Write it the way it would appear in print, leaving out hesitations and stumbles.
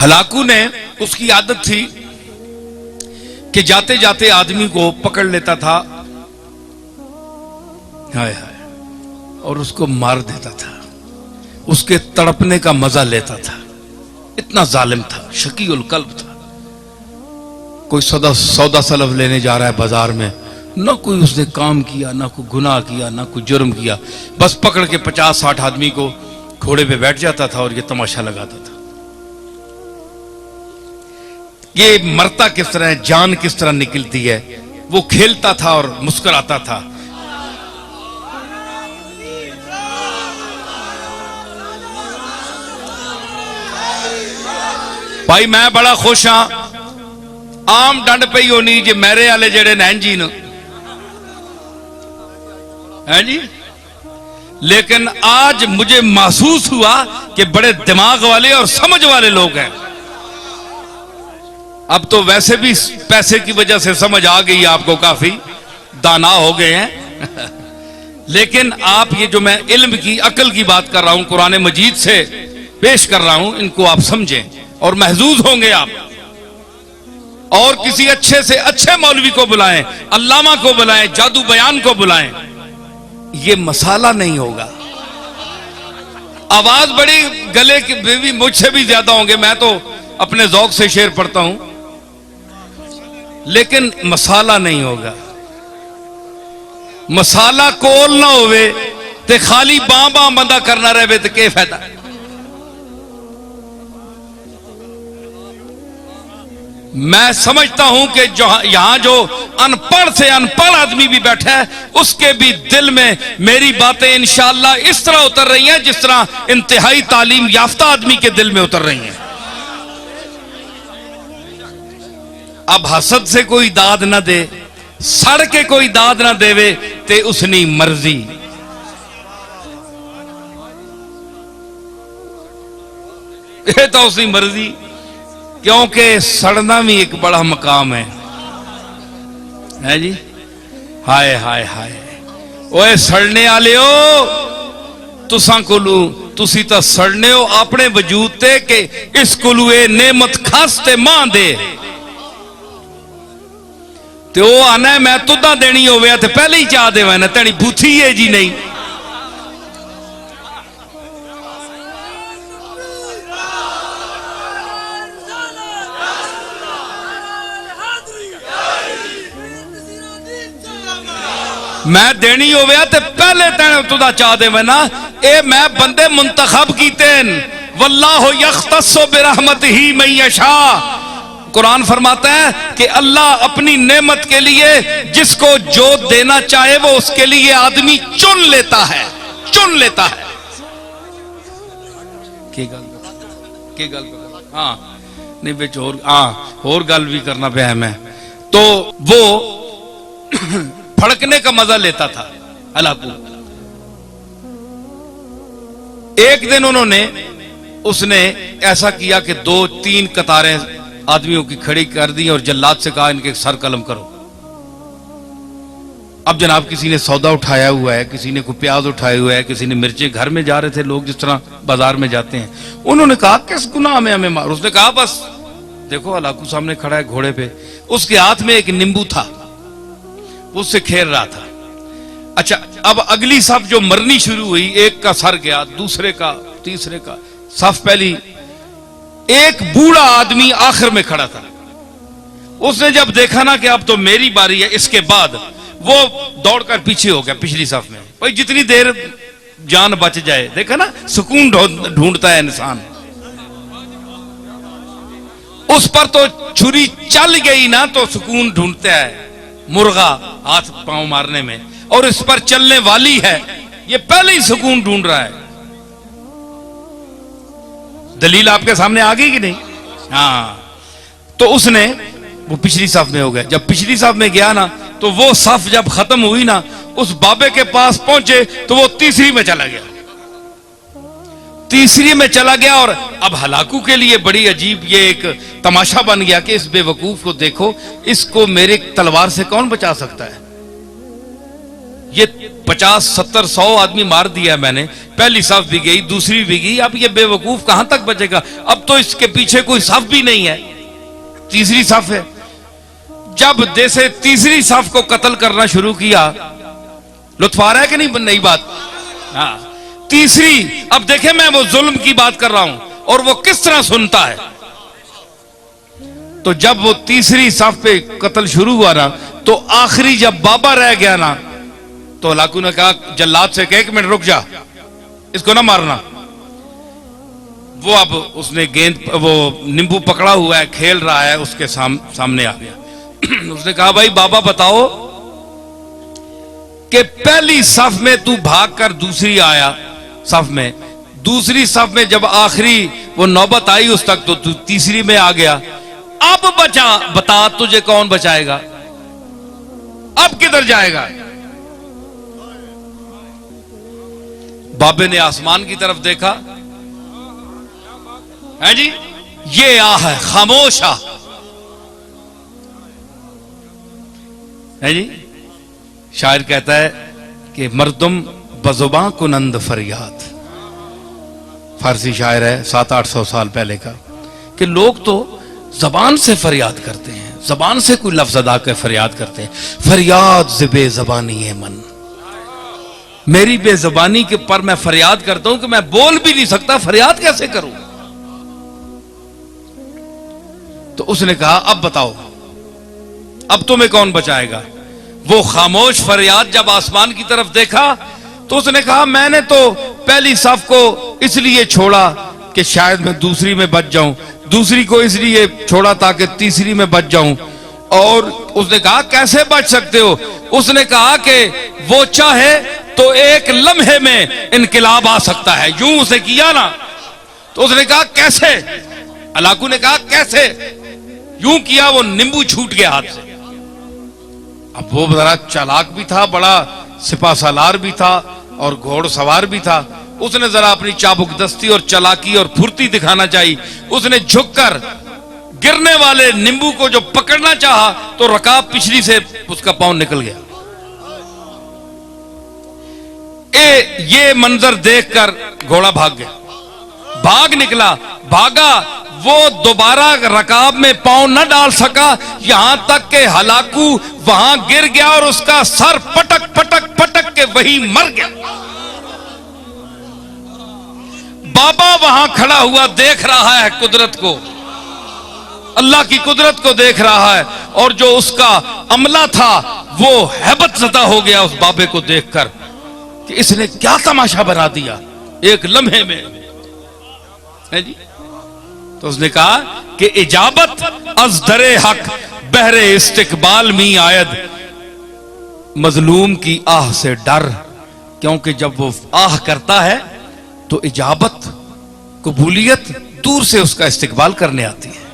Hulagu ने उसकी आदत थी कि जाते जाते आदमी को पकड़ लेता था, हाय हाय, और उसको मार देता था, उसके तड़पने का मजा लेता था। इतना जालिम था, शकीउल कल्ब था। कोई सौदा सलफ लेने जा रहा है बाजार में, ना कोई उसने काम किया, ना कोई गुनाह किया, ना कोई जुर्म किया, बस पकड़ के 50-60 आदमी को घोड़े पे बैठ जाता था और ये तमाशा लगाता था। ये मरता किस तरह है, जान किस तरह निकलती है, वो खेलता था और मुस्कुराता था। भाई मैं बड़ा खुश हाँ, आम डंड पई होनी जे मेरे वाले जेड़े नैन जी न है जी, लेकिन आज मुझे महसूस हुआ कि बड़े दिमाग वाले और समझ वाले लोग हैं। अब तो वैसे भी पैसे की वजह से समझ आ गई, आपको काफी दाना हो गए हैं लेकिन आप ये जो मैं इल्म की अकल की बात कर रहा हूं, कुरान मजीद से पेश कर रहा हूं, इनको आप समझें और महजूज होंगे आप। और किसी अच्छे से अच्छे मौलवी को बुलाएं, अल्लामा को बुलाएं, जादू बयान को बुलाएं, ये मसाला नहीं होगा। आवाज बड़ी गले की भी मुझसे भी ज्यादा होंगे, मैं तो अपने जौक से शेर पढ़ता हूं, लेकिन मसाला नहीं होगा। मसाला कोल ना होवे ते खाली बां बां बंदा करना रहे तो क्या फायदा। मैं समझता हूं कि जो यहां जो अनपढ़ से अनपढ़ आदमी भी बैठा है, उसके भी दिल में मेरी बातें इंशाअल्लाह इस तरह उतर रही हैं जिस तरह इंतहाई तालीम याफ्ता आदमी के दिल में उतर रही हैं। अब हसद से कोई दाद ना दे, सड़ के कोई दाद ना देवे ते उसनी मर्जी। ये तो उसकी मर्जी, क्योंकि सड़ना भी एक बड़ा मकाम है जी। हाय हाय हाय, ओए सड़ने वाले हो, तुसा कोलू तुसी तो सड़ने हो अपने वजूद ते कि इस कोलू ए नेमत खास ते मां दे ते वो आना मैं तुदा देनी होवे ते पहले ही चाह देवा ना, तेरी बूथी है जी नहीं। मैं देनी होवे ते पहले तेने तुदा चाह देवे ना। ए मैं बंदे मुंतखब कीते, वल्लाहु यख्तस्सु बिरहमतिही मन यशा। कुरान फरमाता है कि अल्लाह अपनी नेमत के लिए जिसको जो देना चाहे वो उसके लिए आदमी चुन लेता है, चुन लेता है। के गल हाँ नहीं बिच और गल भी करना पे मैं तो वो फड़कने का मजा लेता था हलाकू। एक दिन उसने ऐसा किया कि 2-3 कतारें आदमियों की खड़ी कर दी और जल्लाद से कहा इनके सर कलम करो। अब जनाब किसी ने सौदा उठाया हुआ है, किसी ने कोई प्याज उठाया हुआ है, किसी ने मिर्चें, घर में जा रहे थे लोग जिस तरह बाजार में जाते हैं। उन्होंने कहा किस गुनाह में हमें मार। उसने कहा बस देखो हलाकू सामने खड़ा है घोड़े पे, उसके हाथ में एक नींबू था, उससे खेल रहा था। अच्छा अब अगली सफ जो मरनी शुरू हुई, एक का सर गया, दूसरे का, तीसरे का, सफ पहली, एक बूढ़ा आदमी आखिर में खड़ा था। उसने जब देखा ना कि अब तो मेरी बारी है, इसके बाद वो दौड़कर पीछे हो गया पिछली सफ में। भाई जितनी देर जान बच जाए, देखा ना सुकून ढूंढता है इंसान। उस पर तो छुरी चल गई ना तो सुकून ढूंढता है मुर्गा हाथ पांव मारने में, और इस पर चलने वाली है, ये पहले ही सुकून ढूंढ रहा है। दलील आपके सामने आ गई कि नहीं? हाँ, तो उसने वो पिछली सफ में हो गया। जब पिछली सफ में गया ना तो वो सफ जब खत्म हुई ना, उस बाबे के पास पहुंचे तो वो तीसरी में चला गया, तीसरी में चला गया। और अब हलाकू के लिए बड़ी अजीब ये एक तमाशा बन गया कि इस बेवकूफ को देखो, इसको मेरे तलवार से कौन बचा सकता है। ये 50 70 100 आदमी मार दिया मैंने, पहली सफ भी गई, दूसरी भी गई, अब ये बेवकूफ कहां तक बचेगा? अब तो इसके पीछे कोई सफ भी नहीं है, तीसरी सफ है। जब जैसे तीसरी सफ को कत्ल करना शुरू किया, लुत्फ आ रहा है कि नहीं नई बात? हाँ, तीसरी, अब देखे मैं वो जुल्म की बात कर रहा हूं और वो किस तरह सुनता है। तो जब वो तीसरी सफ पे कत्ल शुरू हुआ ना, तो आखिरी जब बाबा रह गया ना, तो हलाकू ने कहा जल्लाद से, 1 मिनट रुक जा, इसको ना मारना। वो अब उसने गेंद, वो नींबू पकड़ा हुआ है, खेल रहा है, उसके सामने आ गया। उसने कहा भाई बाबा बताओ कि पहली सफ में तू भागकर दूसरी आया सफ में, दूसरी सफ में जब आखिरी वो नौबत आई उस तक, तो तू तीसरी में आ गया। अब बता तुझे कौन बचाएगा? अब किधर जाएगा? बाबे ने आसमान की तरफ देखा, है जी, ये आह है, खामोश आह है जी। शायर कहता है कि मर्दुम बजुबां कुनंद फरियाद, फारसी शायर है 700-800 साल पहले का, कि लोग तो जबान से फरियाद करते हैं, जबान से कोई लफ्ज अदा कर फरियाद करते हैं। फरियाद से बेजबानी है मन, मेरी बेजबानी के पर मैं फरियाद करता हूं कि मैं बोल भी नहीं सकता, फरियाद कैसे करूं? तो उसने कहा अब बताओ, अब तुम्हें कौन बचाएगा? वो खामोश फरियाद जब आसमान की तरफ देखा, तो उसने कहा मैंने तो पहली सफ को इसलिए छोड़ा कि शायद मैं दूसरी में बच जाऊं, दूसरी को इसलिए छोड़ा ताकि तीसरी में बच जाऊं। और उसने कहा कैसे बच सकते हो? उसने कहा कि वो चाहे तो एक लम्हे में इनकिलाब आ सकता है। यूं उसे किया ना, तो उसने कहा कैसे? अलाकू ने कहा कैसे? यूं किया, वो नींबू छूट गया हाथ से। अब वो बड़ा चालाक भी था, बड़ा सिपा सालार भी था और घोड़सवार भी था। उसने जरा अपनी चाबुकदस्ती और चालाकी और फुर्ती दिखाना चाहिए। उसने झुककर गिरने वाले नींबू को जो पकड़ना चाहा, तो रकाब पिछली से उसका पांव निकल गया। ये मंजर देखकर घोड़ा भाग गया, भाग निकला, भागा, वो दोबारा रकाब में पांव न डाल सका, यहां तक के हलाकू वहां गिर गया और उसका सर पटक पटक पटक के वहीं मर गया। बाबा वहां खड़ा हुआ देख रहा है कुदरत को, अल्लाह की कुदरत को देख रहा है, और जो उसका अमला था वो हैबत ज़दा हो गया उस बाबे को देखकर कि इसने क्या तमाशा बना दिया एक लम्हे में, है जी। तो उसने कहा कि इजाबत अज दरे हक बहरे इस्तिकबाल मी आयद, मजलूम की आह से डर, क्योंकि जब वो आह करता है तो इजाबत, कबूलियत दूर से उसका इस्तिकबाल करने आती है।